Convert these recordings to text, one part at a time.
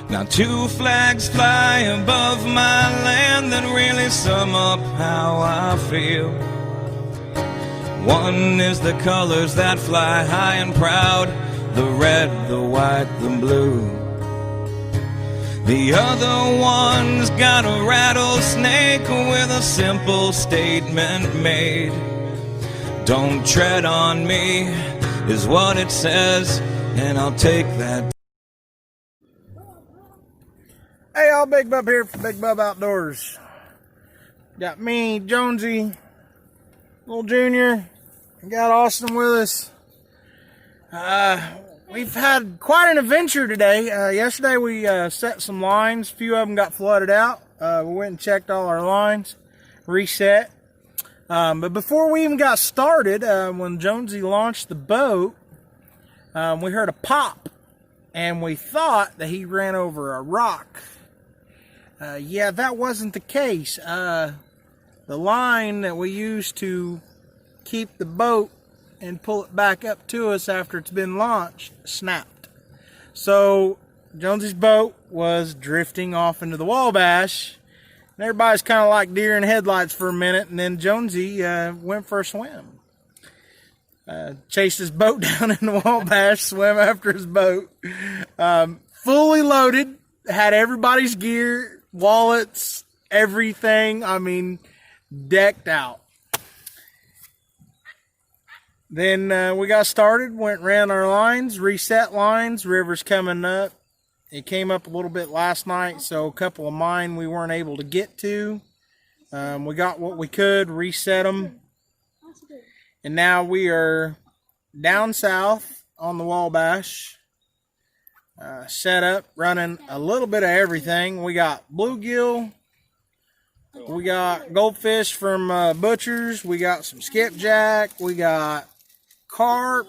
Now two flags fly above my land that really sum up how I feel. One is the colors that fly high and proud, the red, the white, the blue. The other one's got a rattlesnake with a simple statement made. Don't tread on me is what it says, and I'll take that. Hey y'all, Big Bub here for Big Bub Outdoors. Got me, Jonesy, little Junior, and got Austin with us. We've had quite an adventure today. Yesterday we set some lines. A few of them got flooded out. We went and checked all our lines, reset. But before we even got started, when Jonesy launched the boat, we heard a pop, and we thought that he ran over a rock. Yeah, that wasn't the case. The line that we used to keep the boat and pull it back up to us after it's been launched snapped. So Jonesy's boat was drifting off into the Wabash, and everybody's kind of like deer in headlights for a minute, and then Jonesy went for a swim. Chased his boat down in the Wabash, swam after his boat. Fully loaded, had everybody's gear, wallets, everything, I mean, decked out. Then we got started, went ran our lines, reset lines. River's coming up. It came up a little bit last night, so a couple of mine we weren't able to get to. We got what we could, reset them. And now we are down south on the Wabash, set up, running a little bit of everything. We got bluegill, we got goldfish from Butcher's, we got some skipjack, we got carp,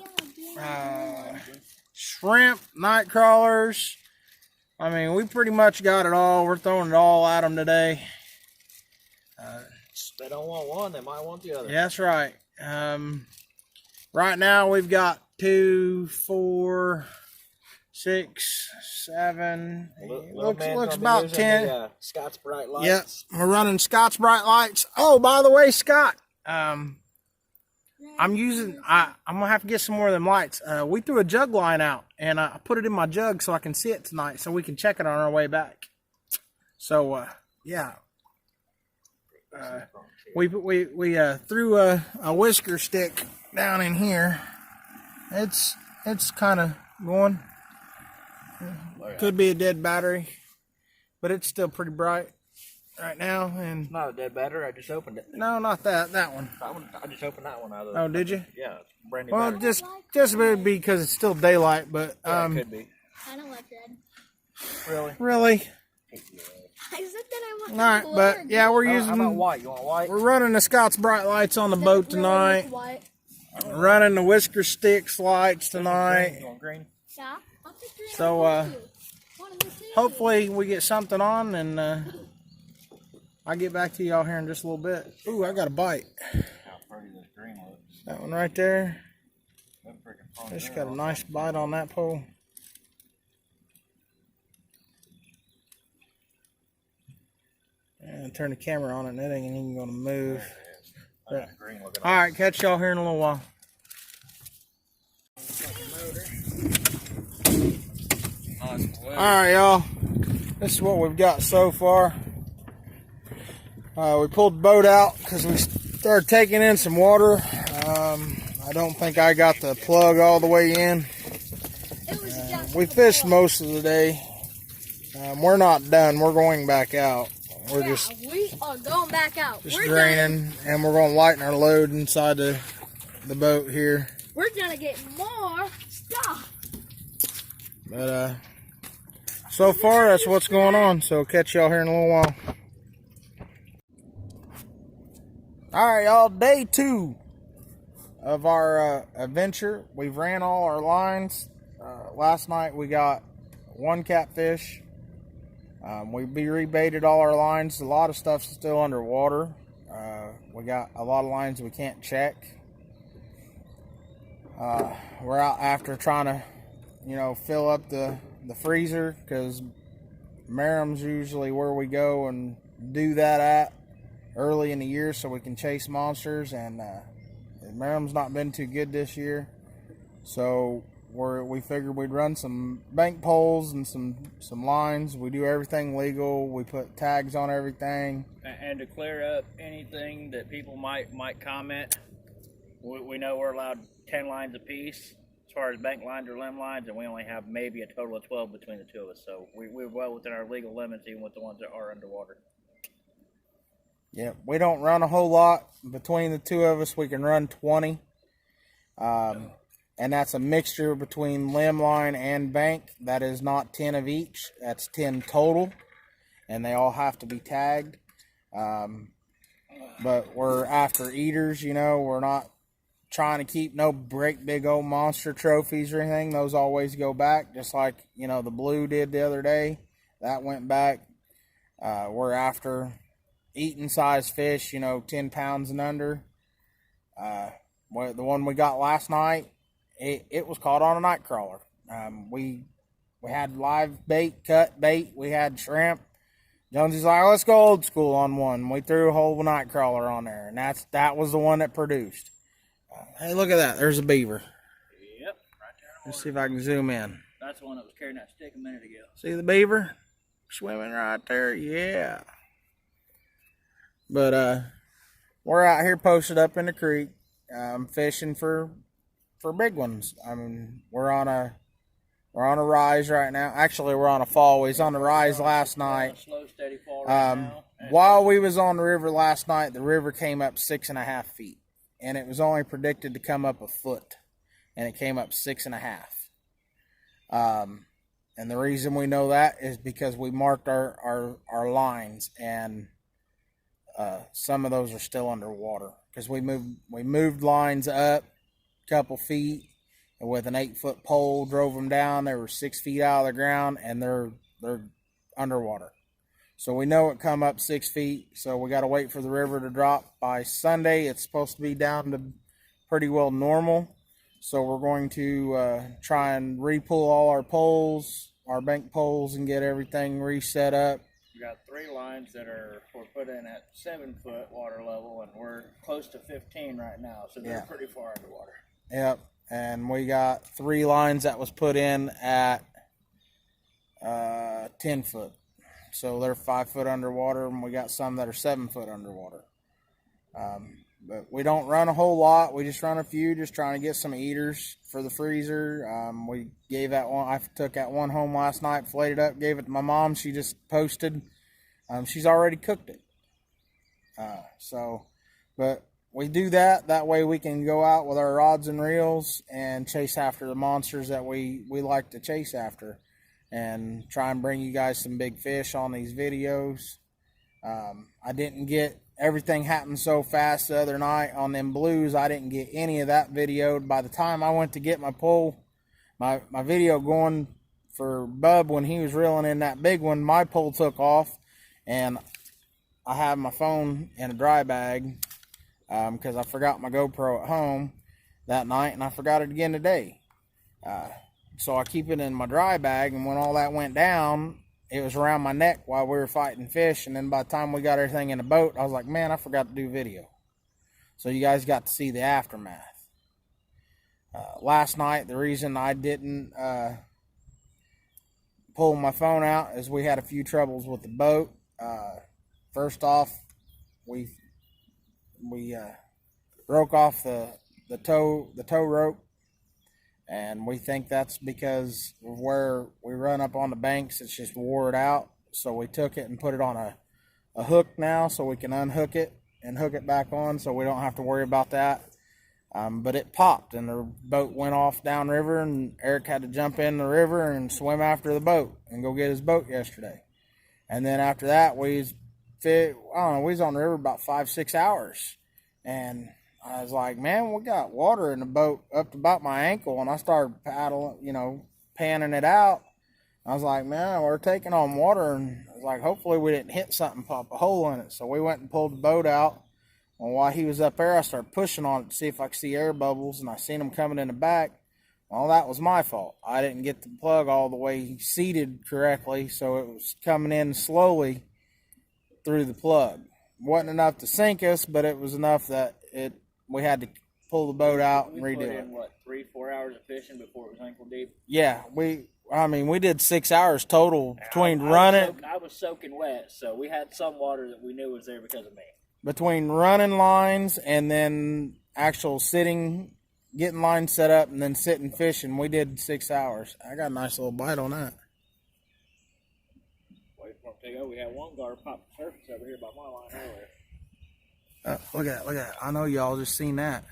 shrimp, night crawlers. I mean, we pretty much got it all. We're throwing it all at them today. If they don't want one, they might want the other. Yeah, that's right. Right now we've got 2, 4, 6, 7. Looks about 10. The, Scott's bright lights. Yep, we're running Scott's bright lights. Oh, by the way, Scott, I'm gonna have to get some more of them lights. We threw a jug line out, and I put it in my jug so I can see it tonight, so we can check it on our way back. So yeah, we threw a whisker stick down in here. It's kind of going. Could be a dead battery, but it's still pretty bright right now. And Not a dead battery. I just opened it. no, not that one. I just opened that one out of. Oh, did you? Yeah, it's brand new. Well, battery. just because it's still daylight, but Yeah, it could be. I don't like red. really. I said that I want All right, but yeah, we're How about using. white? You want white? We're running the Scott's bright lights on the boat tonight. White. Running the whisker sticks lights You tonight. want green? Yeah. I'll pick green. So hopefully we get something on, and I'll get back to y'all here in just a little bit. Ooh, I got a bite. How pretty this green looks. That one right there. That freaking front Just there. got a nice bite on that pole. And turn the camera on it, and it ain't even gonna move. But, Green looking. all right, catch y'all here in a little while. All right, y'all. This is what we've got so far. We pulled the boat out because we started taking in some water. I don't think I got the plug all the way in. We fished most of the day. We're not done. We're going back out. We're just we are going back out. we're draining, and we're going to lighten our load inside the boat here. We're gonna get more stuff. But so far that's what's going on. So catch y'all here in a little while. All right, y'all. Day 2 of our adventure. We've ran all our lines. Last night we got 1 catfish. We rebaited all our lines. A lot of stuff's still underwater. We got a lot of lines we can't check. We're out after trying to, fill up the freezer because Merrim's usually where we go and do that at early in the year so we can chase monsters, and Merrim's not been too good this year, so we figured we'd run some bank poles and some lines. We do everything legal. We put tags on everything. And to clear up anything that people might comment, we know we're allowed 10 lines apiece as far as bank lines or limb lines, and we only have maybe a total of 12 between the two of us. So we're well within our legal limits, even with the ones that are underwater. Yeah, we don't run a whole lot. Between the two of us, we can run 20. And that's a mixture between limb line and bank. That is not 10 of each. That's 10 total. And they all have to be tagged. But we're after eaters, you know. We're not trying to keep no great big old monster trophies or anything. Those always go back, just like, you know, the blue did the other day. That went back. We're after eating size fish, you know, 10 pounds and under. The one we got last night, it was caught on a night crawler. We had live bait, cut bait. We had shrimp. Jonesy's like, let's go old school on one. We threw a whole night crawler on there, and that was the one that produced. Hey, look at that. There's a beaver. Yep, right there. Let's see if I can zoom in. That's the one that was carrying that stick a minute ago. See the beaver swimming right there? Yeah. But we're out here posted up in the creek, fishing for big ones. I mean, we're on a rise right now. Actually, we're on a fall. We was on the rise last night. Slow, steady fall right now. While we was on the river last night, the river came up 6.5 feet, and it was only predicted to come up a foot, and it came up 6.5. And the reason we know that is because we marked our lines, and some of those are still underwater because we moved lines up a couple feet, and with an 8-foot pole drove them down. They were 6 feet out of the ground, and they're underwater. So we know it come up 6 feet. So we got to wait for the river to drop. By Sunday, it's supposed to be down to pretty well normal. So we're going to try and re-pull all our poles, our bank poles, and get everything reset up. We got 3 lines that were put in at 7-foot water level, and we're close to 15 right now. So they're pretty far underwater. Yep. And we got 3 lines that was put in at 10 foot. So they're 5 foot underwater, and we got some that are 7 foot underwater. But we don't run a whole lot. We just run a few, just trying to get some eaters for the freezer. We gave that one. I took that one home last night, filleted it up, gave it to my mom. She just posted. She's already cooked it. But we do that. That way we can go out with our rods and reels and chase after the monsters that we like to chase after, and try and bring you guys some big fish on these videos. I didn't get everything happened so fast the other night on them blues. I didn't get any of that videoed. By the time I went to get my pole, my video going for Bub when he was reeling in that big one, my pole took off, and I have my phone in a dry bag because I forgot my GoPro at home that night, and I forgot it again today. So I keep it in my dry bag, and when all that went down, it was around my neck while we were fighting fish. And then by the time we got everything in the boat, I was like, man, I forgot to do video. So you guys got to see the aftermath. Last night, the reason I didn't pull my phone out is we had a few troubles with the boat. First off, we broke off the tow rope. And we think that's because of where we run up on the banks. It's just wore it out. So we took it and put it on a hook now so we can unhook it and hook it back on so we don't have to worry about that. But it popped and the boat went off downriver, and Eric had to jump in the river and swim after the boat and go get his boat yesterday. And then after that, we was on the river about 5-6 hours. And I was like, man, we got water in the boat up to about my ankle, and I started paddling, panning it out. I was like, man, we're taking on water, and I was like, hopefully we didn't hit something, pop a hole in it. So we went and pulled the boat out, and while he was up there, I started pushing on it to see if I could see air bubbles, and I seen them coming in the back. Well, that was my fault. I didn't get the plug all the way seated correctly, so it was coming in slowly through the plug. Wasn't enough to sink us, but it was enough that we had to pull the boat out and We redo put it. in, what, 3-4 hours of fishing before it was ankle deep? Yeah, we did 6 hours total between running. I was soaking wet, so we had some water that we knew was there because of me. Between running lines and then actual sitting, getting lines set up, and then sitting fishing, we did 6 hours. I got a nice little bite on that. Wait for it to go. We had one guard pop the surface over here by my line earlier. Look at that. I know y'all just seen that.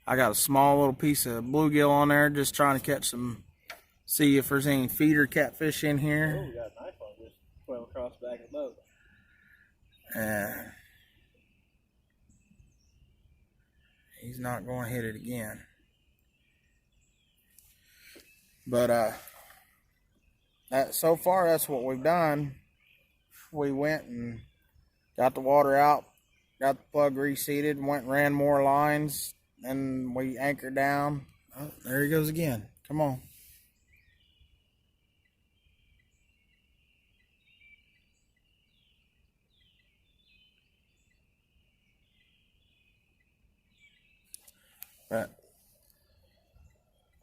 I got a small little piece of bluegill on there, just trying to catch some, see if there's any feeder catfish in Oh, here. we got a nice one just swam across the back of the boat. He's not going to hit it again. But so far that's what we've done. We went and got the water out, got the plug reseated, went and ran more lines, and we anchored down. Oh, there he goes again. Come on. But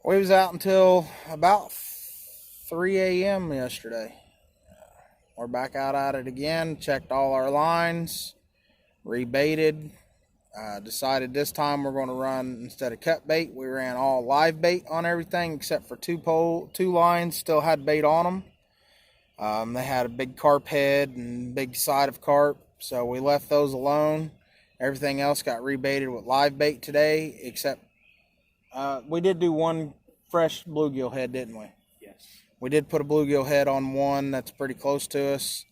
we was out until about 3 a.m. yesterday. We're back out at it again, checked all our lines, rebaited. Decided this time we're going to run, instead of cut bait, we ran all live bait on everything except for two lines still had bait on them. They had a big carp head and big side of carp, so we left those alone. Everything else got rebaited with live bait today, except we did do one fresh bluegill head, didn't we? Yes. We did put a bluegill head on one that's pretty close to us.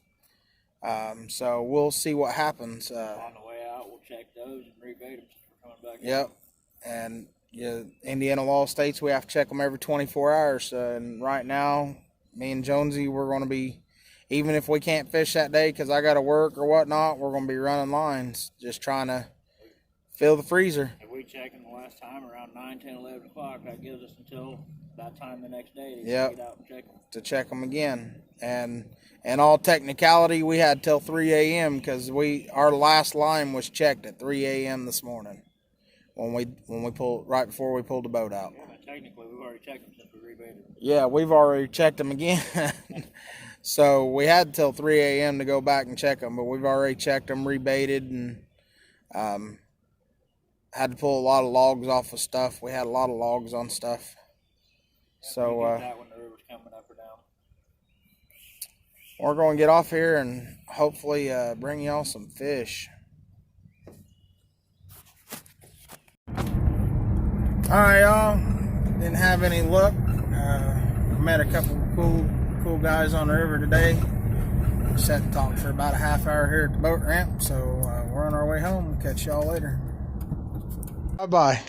So we'll see what happens. On the way out, we'll check those and rebait them for coming back. Yep. And Indiana law states we have to check them every 24 hours. And right now, me and Jonesy, we're going to be, even if we can't fish that day because I got to work or whatnot, we're going to be running lines, just trying to fill the freezer. If we check them the last time around 9, 10, 11 o'clock, that gives us until that time the next day to Yep. get out and check them. To check them again. And in all technicality, we had till 3 a.m. because our last line was checked at 3 a.m. this morning when we pulled, right before we pulled the boat out. Yeah, but technically, we've already checked them since we rebaited them. Yeah, we've already checked them again. So we had till 3 a.m. to go back and check them, but we've already checked them, rebaited, and had to pull a lot of logs off of stuff. We had a lot of logs on stuff. So We'll get that when the river's coming up or down. we're going to get off here and hopefully bring y'all some fish. Alright, y'all. Didn't have any luck. Met a couple of cool guys on the river today. Sat and talked for about a half hour here at the boat ramp. So we're on our way home. Catch y'all later. Bye-bye.